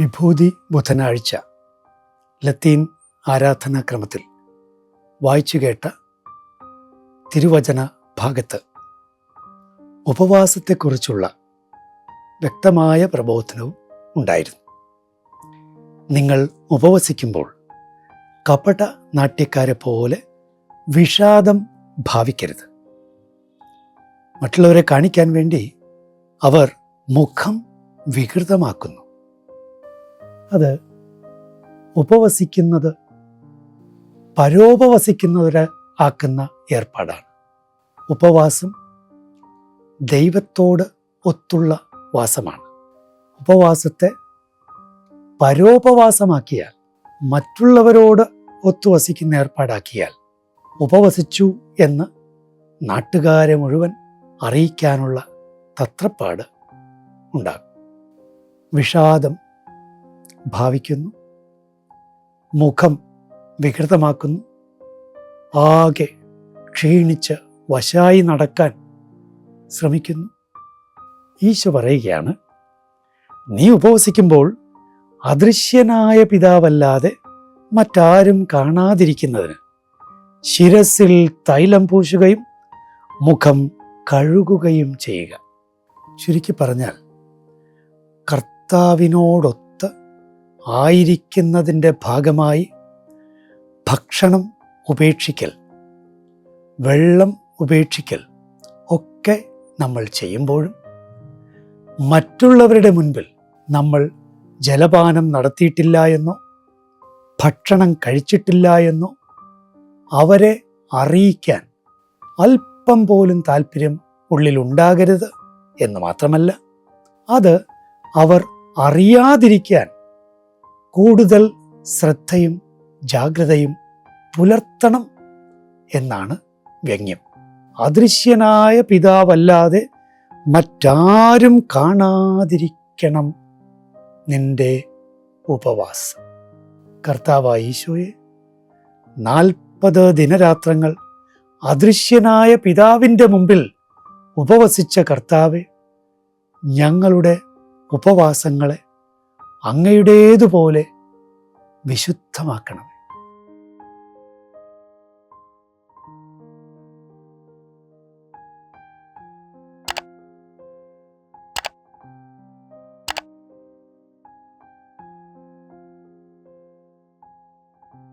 വിഭൂതി ബുധനാഴ്ച ലത്തീൻ ആരാധനാക്രമത്തിൽ വായിച്ചു കേട്ട തിരുവചന ഭാഗത്ത് ഉപവാസത്തെക്കുറിച്ചുള്ള വ്യക്തമായ പ്രബോധനവും ഉണ്ടായിരുന്നു. നിങ്ങൾ ഉപവസിക്കുമ്പോൾ കപട നാട്യക്കാരെ പോലെ വിഷാദം ഭാവിക്കരുത്. മറ്റുള്ളവരെ കാണിക്കാൻ വേണ്ടി അവർ മുഖം വികൃതമാക്കുന്നു. അത് ഉപവസിക്കുന്നത് പരോപവസിക്കുന്നവരെ ആക്കുന്ന ഏർപ്പാടാണ്. ഉപവാസം ദൈവത്തോട് ഒത്തുള്ള വാസമാണ്. ഉപവാസത്തെ പരോപവാസമാക്കിയാൽ, മറ്റുള്ളവരോട് ഒത്തുവസിക്കുന്ന ഏർപ്പാടാക്കിയാൽ ഉപവസിച്ചു എന്ന് നാട്ടുകാരെ മുഴുവൻ അറിയിക്കാനുള്ള തത്രപ്പാട് ഉണ്ടാകും. വിഷാദം ഭാവിക്കുന്നു, മുഖം വികൃതമാക്കുന്നു, ആകെ ക്ഷീണിച്ച് വശായി നടക്കാൻ ശ്രമിക്കുന്നു. ഈശോ പറയുകയാണ്, നീ ഉപവസിക്കുമ്പോൾ അദൃശ്യനായ പിതാവല്ലാതെ മറ്റാരും കാണാതിരിക്കുന്നതിന് ശിരസിൽ തൈലം പൂശുകയും മുഖം കഴുകുകയും ചെയ്യുക. ചുരുക്കി പറഞ്ഞാൽ, കർത്താവിനോടൊത്ത് ആയിരിക്കുന്നതിൻ്റെ ഭാഗമായി ഭക്ഷണം ഉപേക്ഷിക്കൽ, വെള്ളം ഉപേക്ഷിക്കൽ ഒക്കെ നമ്മൾ ചെയ്യുമ്പോഴും മറ്റുള്ളവരുടെ മുൻപിൽ നമ്മൾ ജലപാനം നടത്തിയിട്ടില്ല എന്നോ ഭക്ഷണം കഴിച്ചിട്ടില്ല എന്നോ അവരെ അറിയിക്കാൻ അല്പം പോലും താല്പര്യം ഉള്ളിലുണ്ടാകരുത് എന്ന് മാത്രമല്ല, അത് അവർ അറിയാതിരിക്കാൻ കൂടുതൽ ശ്രദ്ധയും ജാഗ്രതയും പുലർത്തണം എന്നാണ് വ്യംഗ്യം. അദൃശ്യനായ പിതാവല്ലാതെ മറ്റാരും കാണാതിരിക്കണം നിന്റെ ഉപവാസം. കർത്താവായ ഈശോയെ, 40 ദിനരാത്രങ്ങൾ അദൃശ്യനായ പിതാവിൻ്റെ മുമ്പിൽ ഉപവസിച്ച കർത്താവെ, ഞങ്ങളുടെ ഉപവാസങ്ങളെ അങ്ങയുടേതുപോലെ വിശുദ്ധമാക്കണം.